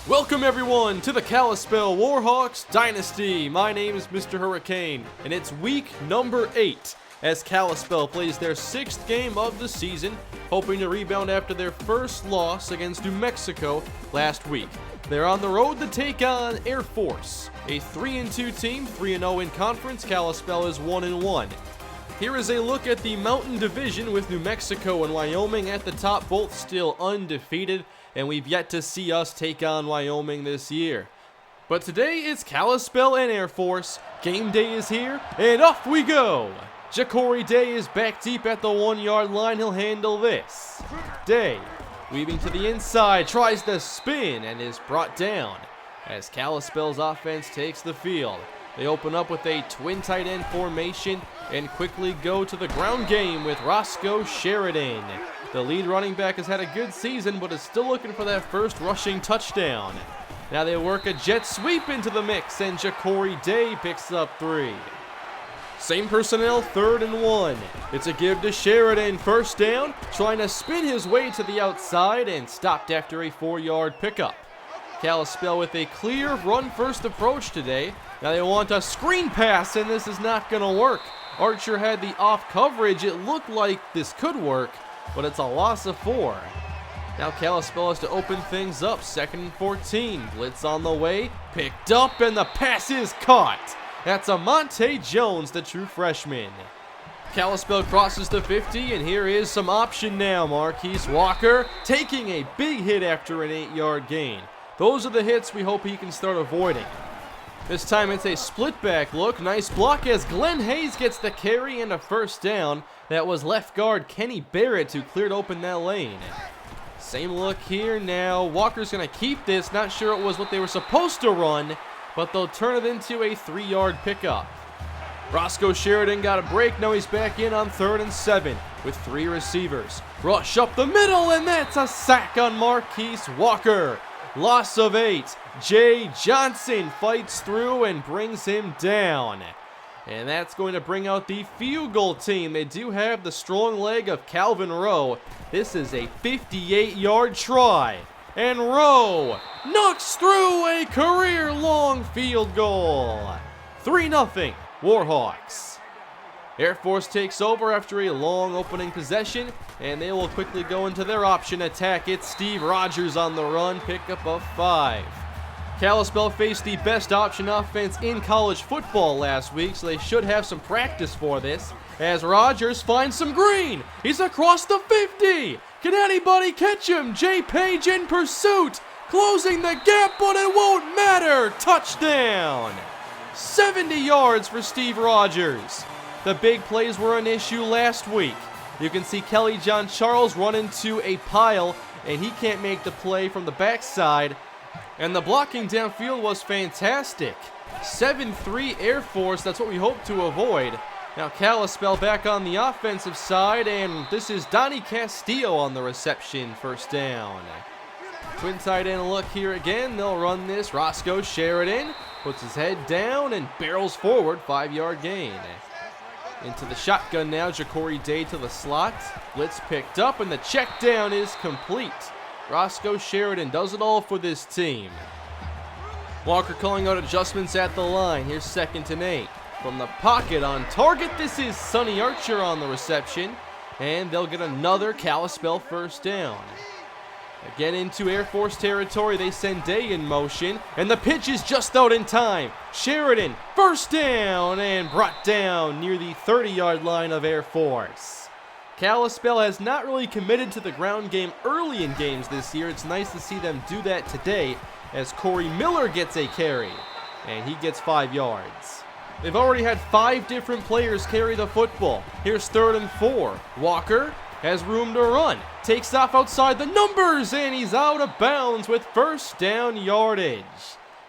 Welcome everyone to the Kalispell Warhawks Dynasty. My name is MrHurriicane, and it's week number 8 as Kalispell plays their 6th game of the season, hoping to rebound after their first loss against New Mexico last week. They're on the road to take on Air Force, a 3-2 team, 3-0 in conference. Kalispell is 1-1. Here is a look at the Mountain Division with New Mexico and Wyoming at the top, both still undefeated, and we've yet to see us take on Wyoming this year. But today it's Kalispell and Air Force. Game day is here, and off we go! Ja'Cory Day is back deep at the 1-yard line. He'll handle this. Day, weaving to the inside, tries the spin, and is brought down as Kalispell's offense takes the field. They open up with a twin tight end formation and quickly go to the ground game with Roscoe Sheridan. The lead running back has had a good season, but is still looking for that first rushing touchdown. Now they work a jet sweep into the mix, and Ja'Cory Day picks up 3. Same personnel, 3rd and 1. It's a give to Sheridan, first down, trying to spin his way to the outside and stopped after a 4-yard pickup. Kalispell with a clear run-first approach today. Now they want a screen pass, and this is not going to work. Archer had the off coverage. It looked like this could work, but it's a loss of 4. Now Kalispell has to open things up. 2nd and 14. Blitz on the way. Picked up, and the pass is caught. That's Monte Jones, the true freshman. Kalispell crosses the 50, and here is some option now. Marquise Walker taking a big hit after an 8-yard gain. Those are the hits we hope he can start avoiding. This time it's a split back look. Nice block as Glenn Hayes gets the carry and a first down. That was left guard Kenny Barrett who cleared open that lane. Same look here now. Walker's going to keep this. Not sure it was what they were supposed to run, but they'll turn it into a 3-yard pickup. Roscoe Sheridan got a break. Now he's back in on 3rd and 7 with 3 receivers. Rush up the middle, and that's a sack on Marquise Walker. Loss of 8. Jay Johnson fights through and brings him down. And that's going to bring out the field goal team. They do have the strong leg of Calvin Rowe. This is a 58-yard try. And Rowe knocks through a career-long field goal. 3-0 Warhawks. Air Force takes over after a long opening possession, and they will quickly go into their option attack. It's Steve Rogers on the run, pickup of 5. Kalispell faced the best option offense in college football last week, so they should have some practice for this, as Rogers finds some green. He's across the 50. Can anybody catch him? Jay Page in pursuit, closing the gap, but it won't matter. Touchdown. 70 yards for Steve Rogers. The big plays were an issue last week. You can see Kelly John Charles run into a pile, and he can't make the play from the backside. And the blocking downfield was fantastic. 7-3 Air Force, that's what we hope to avoid. Now Kalispell back on the offensive side, and this is Donnie Castillo on the reception, first down. Twin tight end look here again. They'll run this. Roscoe Sheridan puts his head down and barrels forward, 5-yard gain. Into the shotgun now, Ja'Cory Day to the slot. Blitz picked up, and the check down is complete. Roscoe Sheridan does it all for this team. Walker calling out adjustments at the line. Here's 2nd and 8. From the pocket on target, this is Sonny Archer on the reception, and they'll get another Kalispell first down. Again into Air Force territory, they send Day in motion, and the pitch is just out in time. Sheridan, first down, and brought down near the 30-yard line of Air Force. Kalispell has not really committed to the ground game early in games this year. It's nice to see them do that today as Corey Miller gets a carry, and he gets 5 yards. They've already had 5 different players carry the football. Here's 3rd and 4. Walker has room to run, takes off outside the numbers, and he's out of bounds with first down yardage.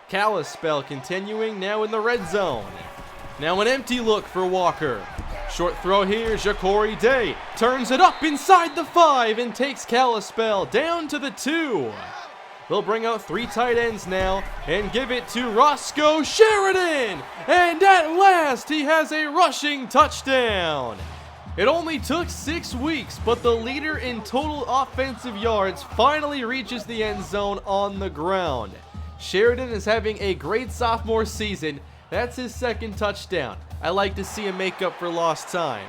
Kalispell continuing now in the red zone. Now an empty look for Walker. Short throw here, Ja'Cory Day turns it up inside the 5 and takes Kalispell down to the 2. They'll bring out 3 tight ends now and give it to Roscoe Sheridan. And at last, he has a rushing touchdown. It only took 6 weeks, but the leader in total offensive yards finally reaches the end zone on the ground. Sheridan is having a great sophomore season. That's his second touchdown. I like to see him make up for lost time.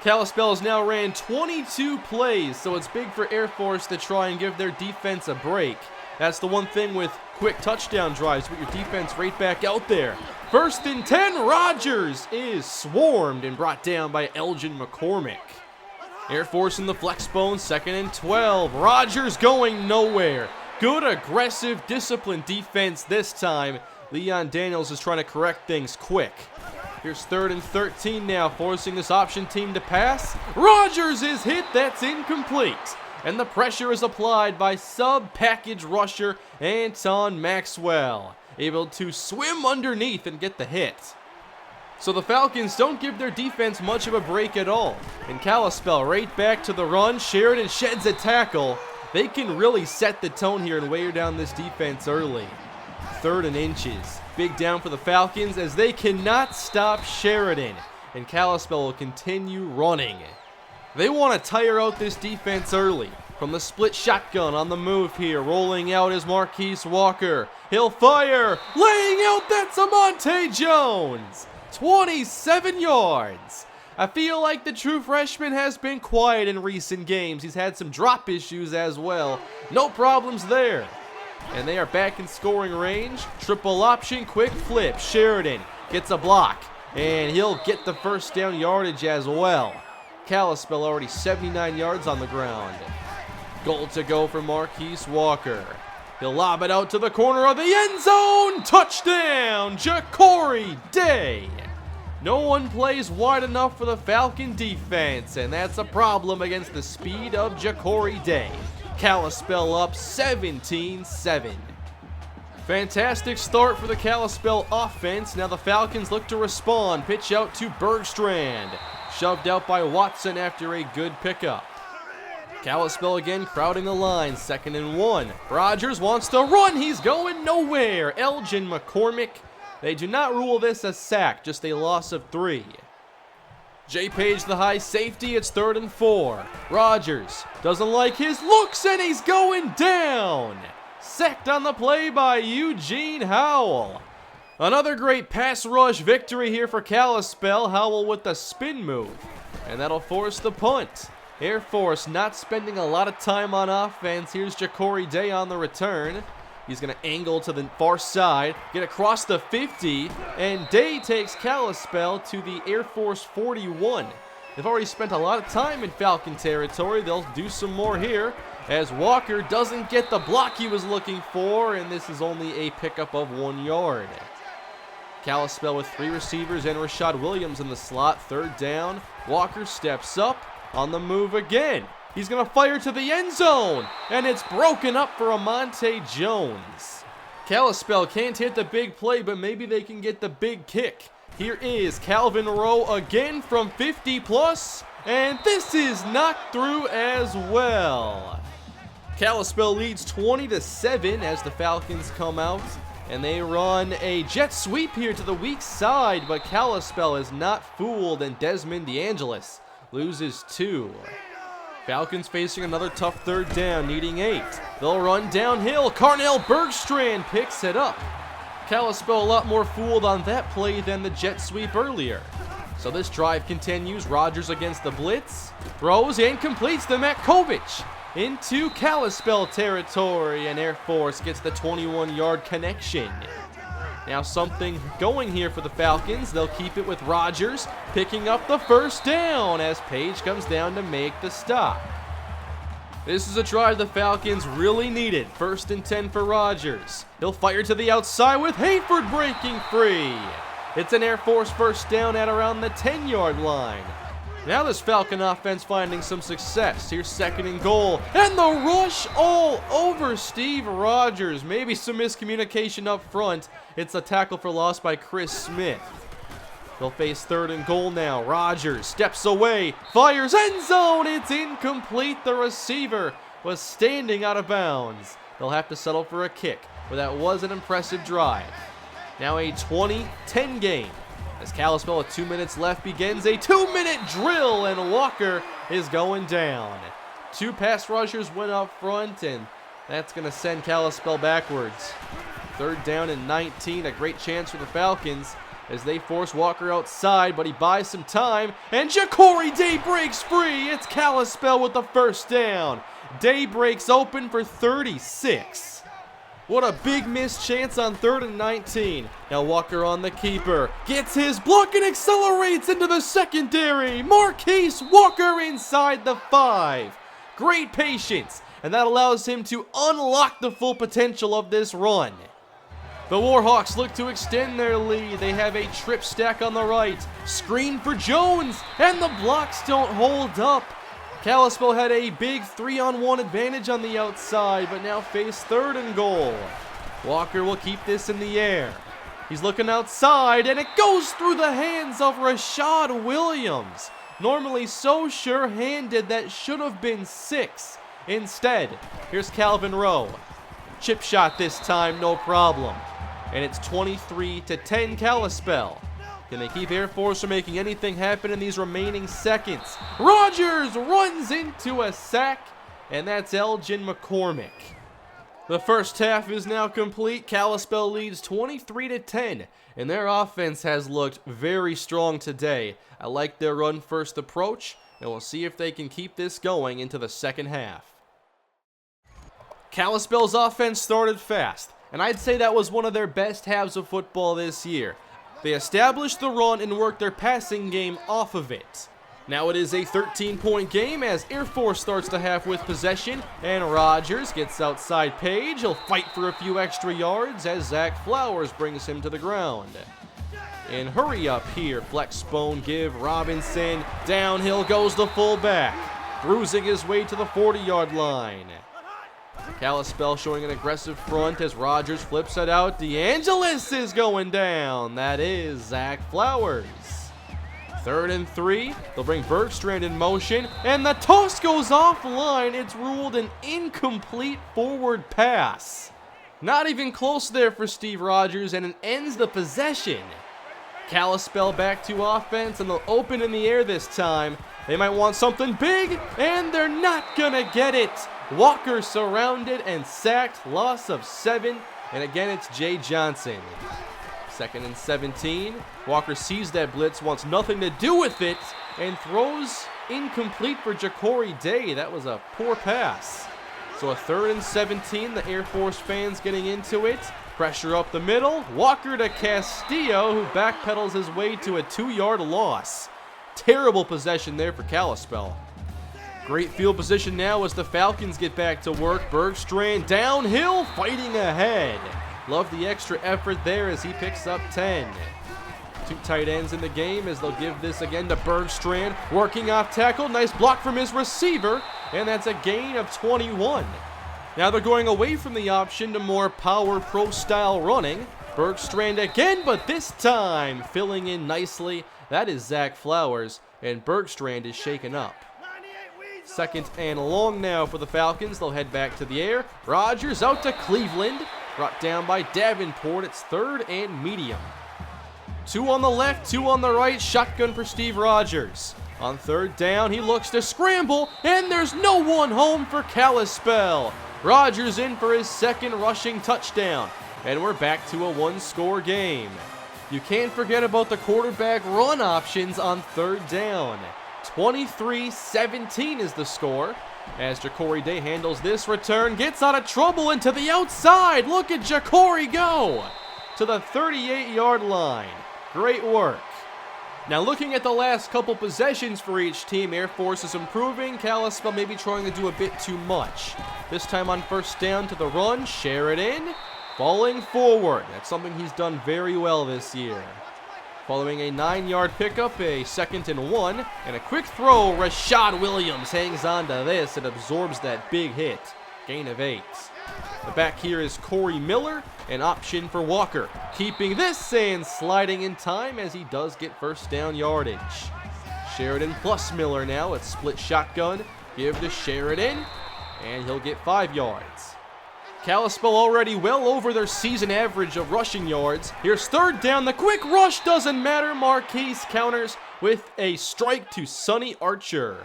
Kalispell has now ran 22 plays, so it's big for Air Force to try and give their defense a break. That's the one thing with quick touchdown drives, put your defense right back out there. 1st and 10, Rogers is swarmed and brought down by Elgin McCormick. Air Force in the flex bone, 2nd and 12. Rogers going nowhere. Good, aggressive, disciplined defense this time. Leon Daniels is trying to correct things quick. Here's 3rd and 13 now, forcing this option team to pass. Rogers is hit, that's incomplete. And the pressure is applied by sub-package rusher Anton Maxwell, able to swim underneath and get the hit. So the Falcons don't give their defense much of a break at all. And Kalispell right back to the run. Sheridan sheds a tackle. They can really set the tone here and wear down this defense early. 3rd and inches. Big down for the Falcons as they cannot stop Sheridan. And Kalispell will continue running. They want to tire out this defense early. From the split shotgun on the move here, rolling out is Marquise Walker. He'll fire, laying out, that's Amonte Jones. 27 yards. I feel like the true freshman has been quiet in recent games. He's had some drop issues as well. No problems there. And they are back in scoring range. Triple option, quick flip. Sheridan gets a block, and he'll get the 1st down yardage as well. Kalispell already 79 yards on the ground. Goal to go for Marquise Walker. He'll lob it out to the corner of the end zone. Touchdown, Ja'Cory Day. No one plays wide enough for the Falcon defense, and that's a problem against the speed of Ja'Cory Day. Kalispell up 17-7. Fantastic start for the Kalispell offense. Now the Falcons look to respond. Pitch out to Bergstrand. Shoved out by Watson after a good pickup. Kalispell again crowding the line. 2nd and 1. Rogers wants to run. He's going nowhere. Elgin McCormick. They do not rule this a sack, just a loss of 3. J. Page, the high safety, it's 3rd and 4. Rogers doesn't like his looks, and he's going down. Sacked on the play by Eugene Howell. Another great pass rush victory here for Kalispell. Howell with the spin move, and that'll force the punt. Air Force not spending a lot of time on offense. Here's Ja'Cory Day on the return. He's going to angle to the far side, get across the 50, and Day takes Kalispell to the Air Force 41. They've already spent a lot of time in Falcon territory. They'll do some more here as Walker doesn't get the block he was looking for, and this is only a pickup of 1 yard. Kalispell with 3 receivers and Rashad Williams in the slot. 3rd down. Walker steps up on the move again. He's going to fire to the end zone, and it's broken up for Amonte Jones. Kalispell can't hit the big play, but maybe they can get the big kick. Here is Calvin Rowe again from 50 plus, and this is knocked through as well. Kalispell leads 20-7 as the Falcons come out, and they run a jet sweep here to the weak side, but Kalispell is not fooled, and Desmond DeAngelis loses 2. Falcons facing another tough 3rd down, needing 8. They'll run downhill. Carnell Bergstrand picks it up. Kalispell a lot more fooled on that play than the jet sweep earlier. So this drive continues. Rogers against the blitz. Throws and completes the Matkovich into Kalispell territory, and Air Force gets the 21-yard connection. Now something going here for the Falcons. They'll keep it with Rogers picking up the 1st down as Page comes down to make the stop. This is a drive the Falcons really needed. 1st and 10 for Rogers. He'll fire to the outside with Hayford breaking free. It's an Air Force 1st down at around the 10-yard line. Now this Falcon offense finding some success. Here's 2nd and goal. And the rush all over Steve Rogers. Maybe some miscommunication up front. It's a tackle for loss by Chris Smith. They'll face 3rd and goal now. Rogers steps away. Fires end zone. It's incomplete. The receiver was standing out of bounds. They'll have to settle for a kick, but that was an impressive drive. Now a 20-10 game. As Kalispell with 2 minutes left begins a 2-minute drill, and Walker is going down. 2 pass rushers went up front, and that's going to send Kalispell backwards. 3rd down and 19, a great chance for the Falcons as they force Walker outside, but he buys some time, and Ja'Cory Day breaks free. It's Kalispell with the 1st down. Day breaks open for 36. What a big missed chance on 3rd and 19. Now Walker on the keeper. Gets his block and accelerates into the secondary. Marquise Walker inside the 5. Great patience, and that allows him to unlock the full potential of this run. The Warhawks look to extend their lead. They have a trip stack on the right. Screen for Jones, and the blocks don't hold up. Kalispell had a big 3-on-1 advantage on the outside, but now face 3rd and goal. Walker will keep this in the air. He's looking outside, and it goes through the hands of Rashad Williams. Normally so sure-handed, that should have been 6. Instead, here's Calvin Rowe. Chip shot this time, no problem. And it's 23-10 Kalispell. Can they keep Air Force from making anything happen in these remaining seconds? Rogers runs into a sack, and that's Elgin McCormick. The first half is now complete. Kalispell leads 23-10, and their offense has looked very strong today. I like their run-first approach, and we'll see if they can keep this going into the second half. Kalispell's offense started fast, and I'd say that was one of their best halves of football this year. They established the run and worked their passing game off of it. Now it is a 13-point game as Air Force starts the half with possession, and Rogers gets outside Page. He'll fight for a few extra yards as Zach Flowers brings him to the ground. And hurry up here, flex bone give Robinson. Downhill goes the fullback, bruising his way to the 40-yard line. Kalispell showing an aggressive front as Rogers flips it out. DeAngelis is going down. That is Zach Flowers. 3rd and 3. They'll bring Bergstrand in motion, and the toss goes offline. It's ruled an incomplete forward pass. Not even close there for Steve Rogers, and it ends the possession. Kalispell back to offense, and they'll open in the air this time. They might want something big, and they're not gonna get it. Walker surrounded and sacked, loss of 7, and again it's Jay Johnson. 2nd and 17. Walker sees that blitz, wants nothing to do with it, and throws incomplete for Ja'Cory Day. That was a poor pass. So a 3rd and 17, the Air Force fans getting into it. Pressure up the middle. Walker to Castillo, who backpedals his way to a 2-yard loss. Terrible possession there for Kalispell. Great field position now as the Falcons get back to work. Bergstrand downhill, fighting ahead. Love the extra effort there as he picks up 10. 2 tight ends in the game as they'll give this again to Bergstrand. Working off tackle, nice block from his receiver, and that's a gain of 21. Now they're going away from the option to more power pro style running. Bergstrand again, but this time filling in nicely. That is Zach Flowers, and Bergstrand is shaken up. 2nd and long now for the Falcons. They'll head back to the air. Rogers out to Cleveland. Brought down by Davenport. It's 3rd and medium. 2 on the left, 2 on the right. Shotgun for Steve Rogers. On 3rd down, he looks to scramble, and there's no one home for Kalispell. Rogers in for his 2nd rushing touchdown, and we're back to a 1-score game. You can't forget about the quarterback run options on 3rd down. 23-17 is the score as Ja'Cory Day handles this return, gets out of trouble and to the outside. Look at Ja'Cory go to the 38-yard line. Great work. Now looking at the last couple possessions for each team, Air Force is improving. Kalispell maybe trying to do a bit too much. This time on 1st down to the run, Sheridan falling forward. That's something he's done very well this year. Following a 9-yard pickup, a 2nd and 1, and a quick throw, Rashad Williams hangs on to this and absorbs that big hit. Gain of 8. The back here is Corey Miller, an option for Walker. Keeping this and sliding in time as he does get 1st down yardage. Sheridan plus Miller now, it's split shotgun. Give to Sheridan, and he'll get 5 yards. Kalispell already well over their season average of rushing yards. Here's 3rd down. The quick rush doesn't matter. Marquise counters with a strike to Sonny Archer.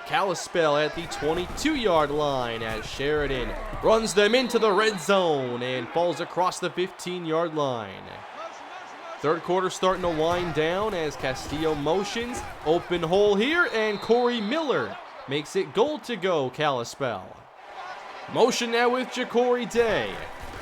Kalispell at the 22-yard line as Sheridan runs them into the red zone and falls across the 15-yard line. Third quarter starting to wind down as Castillo motions. Open hole here, and Corey Miller makes it goal to go, Kalispell. Motion now with Ja'Cory Day.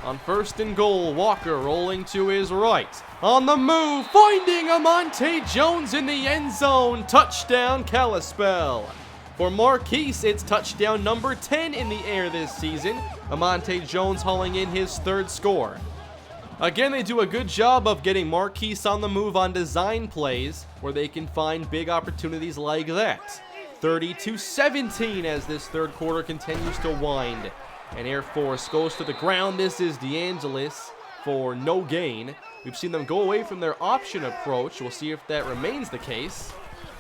On first and goal, Walker rolling to his right. On the move, finding Amonte Jones in the end zone. Touchdown, Kalispell. For Marquise, it's touchdown number 10 in the air this season. Amonte Jones hauling in his third score. Again, they do a good job of getting Marquise on the move on design plays where they can find big opportunities like that. 30-17 as this third quarter continues to wind. And Air Force goes to the ground. This is DeAngelis for no gain. We've seen them go away from their option approach. We'll see if that remains the case.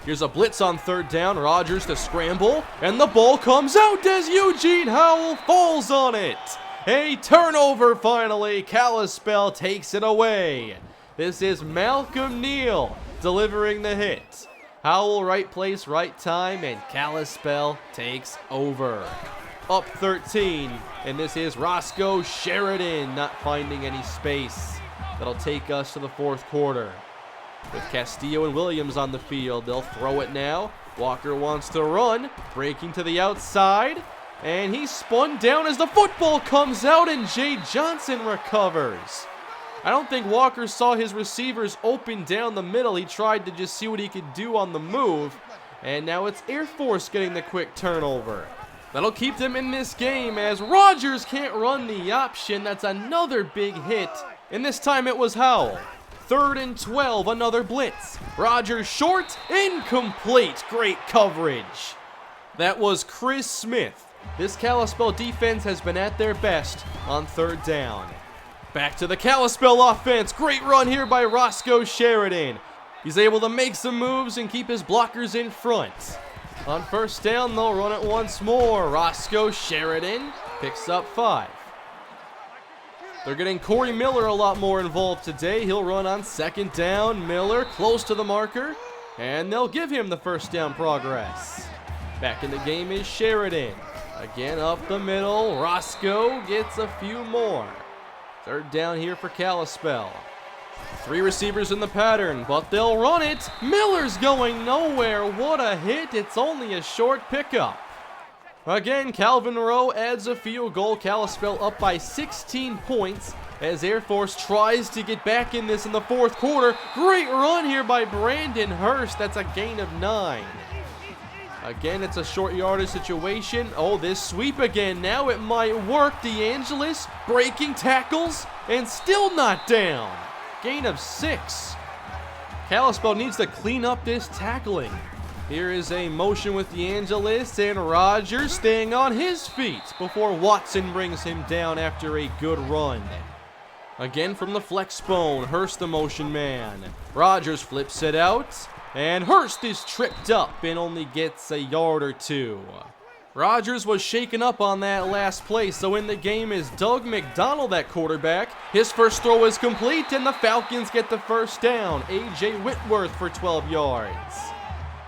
Here's a blitz on third down. Rodgers to scramble. And the ball comes out as Eugene Howell falls on it. A turnover finally. Kalispell takes it away. This is Malcolm Neal delivering the hit. Howell, right place, right time, and Kalispell takes over. Up 13, and this is Roscoe Sheridan not finding any space. That'll take us to the fourth quarter. With Castillo and Williams on the field, they'll throw it now. Walker wants to run, breaking to the outside, and he's spun down as the football comes out, and Jay Johnson recovers. I don't think Walker saw his receivers open down the middle. He tried to just see what he could do on the move, and now it's Air Force getting the quick turnover. That'll keep them in this game as Rodgers can't run the option. That's another big hit, and this time it was Howell. 3rd and 12, another blitz. Rodgers short, incomplete. Great coverage. That was Chris Smith. This Kalispell defense has been at their best on third down. Back to the Kalispell offense. Great run here by Roscoe Sheridan. He's able to make some moves and keep his blockers in front. On first down, they'll run it once more. Roscoe Sheridan picks up 5. They're getting Corey Miller a lot more involved today. He'll run on second down. Miller close to the marker, and they'll give him the first down progress. Back in the game is Sheridan. Again up the middle. Roscoe gets a few more. Third down here for Kalispell. 3 receivers in the pattern, but they'll run it. Miller's going nowhere. What a hit. It's only a short pickup. Again, Calvin Rowe adds a field goal. Kalispell up by 16 points as Air Force tries to get back in this in the fourth quarter. Great run here by Brandon Hurst. That's a gain of 9. Again, it's a short yardage situation. Oh, this sweep again. Now it might work. DeAngelis breaking tackles and still not down. Gain of 6. Kalispell needs to clean up this tackling. Here is a motion with DeAngelis, and Rodgers staying on his feet before Watson brings him down after a good run. Again from the flex bone, Hurst the motion man. Rodgers flips it out, and Hurst is tripped up and only gets a yard or 2. Rodgers was shaken up on that last play, so in the game is Doug McDonald at quarterback. His first throw is complete, and the Falcons get the first down. A.J. Whitworth for 12 yards.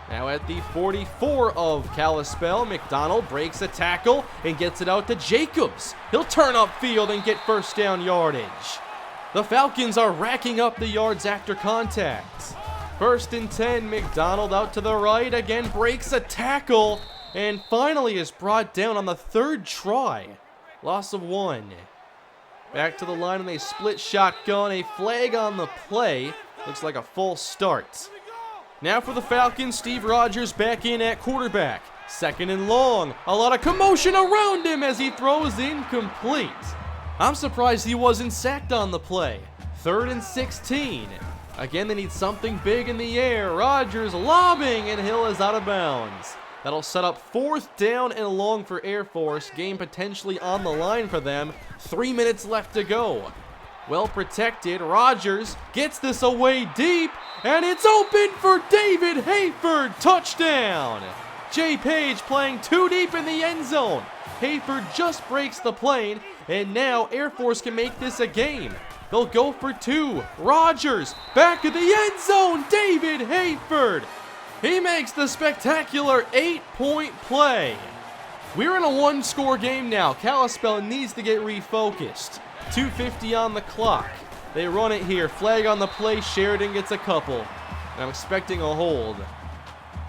Now at the 44 of Kalispell, McDonald breaks a tackle and gets it out to Jacobs. He'll turn upfield and get first down yardage. The Falcons are racking up the yards after contact. 1st and 10, McDonald out to the right, again breaks a tackle, and finally is brought down on the 3rd try. Loss of 1. Back to the line and a split shotgun, a flag on the play. Looks like a false start. Now for the Falcons, Steve Rodgers back in at quarterback. 2nd and long. A lot of commotion around him as he throws incomplete. I'm surprised he wasn't sacked on the play. 3rd and 16. Again, they need something big in the air. Rodgers lobbing, and Hill is out of bounds. That'll set up 4th down and long for Air Force. Game potentially on the line for them. 3 minutes left to go. Well protected. Rodgers gets this away deep, and it's open for David Hayford. Touchdown. Jay Page playing too deep in the end zone. Hayford just breaks the plane, and now Air Force can make this a game. They'll go for 2. Rodgers back of the end zone. David Hayford He makes the spectacular 8-point play. We're in a one-score game now. Kalispell needs to get refocused. 2:50 on the clock. They run it here. Flag on the play. Sheridan gets a couple. And I'm expecting a hold.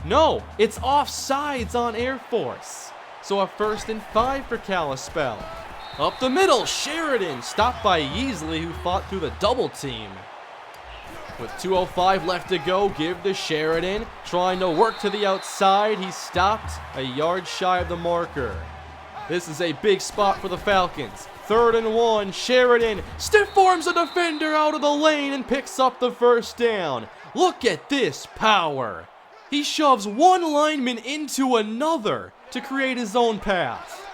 No, it's offsides on Air Force. So a 1st and 5 for Kalispell. Up the middle, Sheridan stopped by Yeasley, who fought through the double team. With 2:05 left to go, give to Sheridan. Trying to work to the outside. He stopped a yard shy of the marker. This is a big spot for the Falcons. 3rd and 1, Sheridan stiff arms a defender out of the lane and picks up the 1st down. Look at this power. He shoves one lineman into another to create his own path.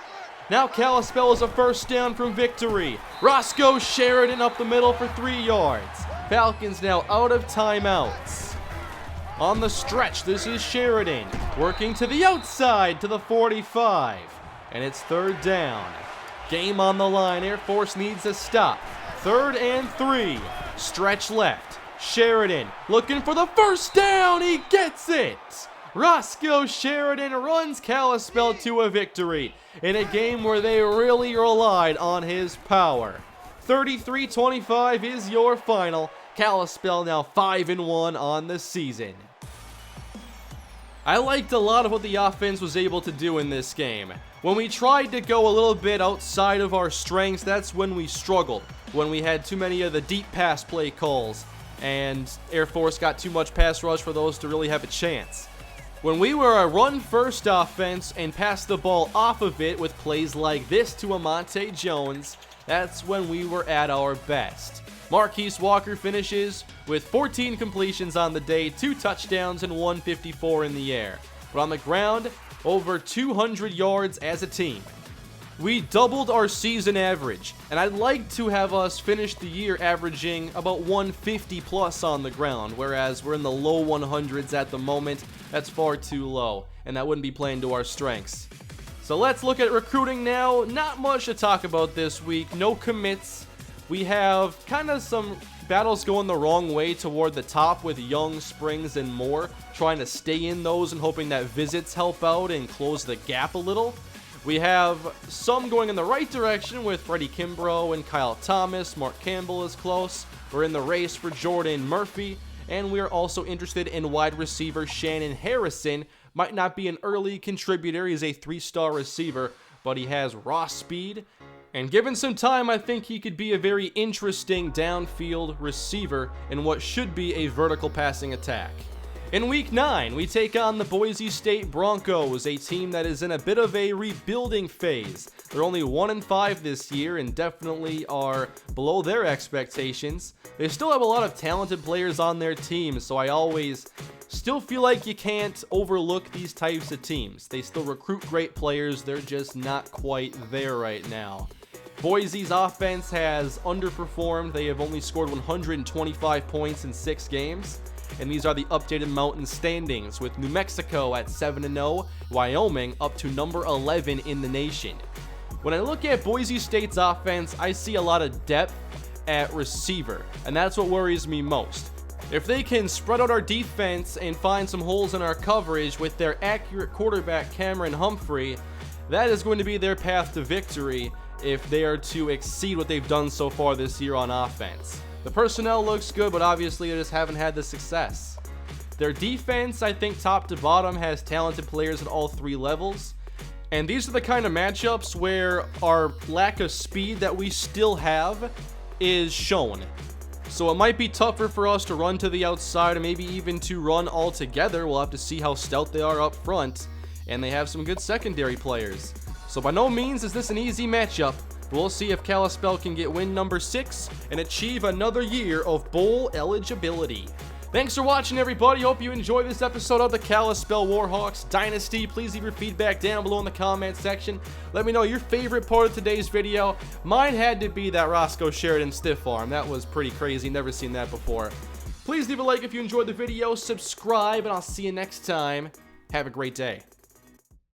Now Kalispell is a 1st down from victory. Roscoe Sheridan up the middle for 3 yards. Falcons now out of timeouts. On the stretch, this is Sheridan working to the outside to the 45. And it's 3rd down. Game on the line. Air Force needs a stop. 3rd and 3. Stretch left. Sheridan looking for the 1st down. He gets it. Roscoe Sheridan runs Kalispell to a victory in a game where they really relied on his power. 33-25 is your final. Kalispell now 5-1 on the season. I liked a lot of what the offense was able to do in this game. When we tried to go a little bit outside of our strengths, that's when we struggled. When we had too many of the deep pass play calls, and Air Force got too much pass rush for those to really have a chance. When we were a run-first offense and passed the ball off of it with plays like this to Amante Jones, that's when we were at our best. Marquise Walker finishes with 14 completions on the day, 2 touchdowns, and 154 in the air. But on the ground, over 200 yards as a team. We doubled our season average, and I'd like to have us finish the year averaging about 150 plus on the ground, whereas we're in the low 100s at the moment. That's far too low, and that wouldn't be playing to our strengths. So let's look at recruiting now. Not much to talk about this week. No commits. We have kind of some battles going the wrong way toward the top with Young, Springs, and Moore, trying to stay in those and hoping that visits help out and close the gap a little. We have some going in the right direction with Freddie Kimbrough and Kyle Thomas. Mark Campbell is close. We're in the race for Jordan Murphy. And we're also interested in wide receiver Shannon Harrison. Might not be an early contributor. He's a 3-star receiver, but he has raw speed. And given some time, I think he could be a very interesting downfield receiver in what should be a vertical passing attack. In Week 9, we take on the Boise State Broncos, a team that is in a bit of a rebuilding phase. They're only 1-5 this year and definitely are below their expectations. They still have a lot of talented players on their team, so I always still feel like you can't overlook these types of teams. They still recruit great players, they're just not quite there right now. Boise's offense has underperformed. They have only scored 125 points in 6 games. And these are the updated Mountain standings, with New Mexico at 7-0, Wyoming up to number 11 in the nation. When I look at Boise State's offense, I see a lot of depth at receiver, and that's what worries me most. If they can spread out our defense and find some holes in our coverage with their accurate quarterback Cameron Humphrey, that is going to be their path to victory if they are to exceed what they've done so far this year on offense. The personnel looks good, but obviously they just haven't had the success. Their defense, I think top to bottom, has talented players at all 3 levels. And these are the kind of matchups where our lack of speed that we still have is shown. So it might be tougher for us to run to the outside, or maybe even to run all together. We'll have to see how stout they are up front. And they have some good secondary players. So by no means is this an easy matchup. We'll see if Kalispell can get win number 6 and achieve another year of bowl eligibility. Thanks for watching, everybody. Hope you enjoyed this episode of the Kalispell Warhawks Dynasty. Please leave your feedback down below in the comment section. Let me know your favorite part of today's video. Mine had to be that Roscoe Sheridan stiff arm. That was pretty crazy. Never seen that before. Please leave a like if you enjoyed the video. Subscribe, and I'll see you next time. Have a great day.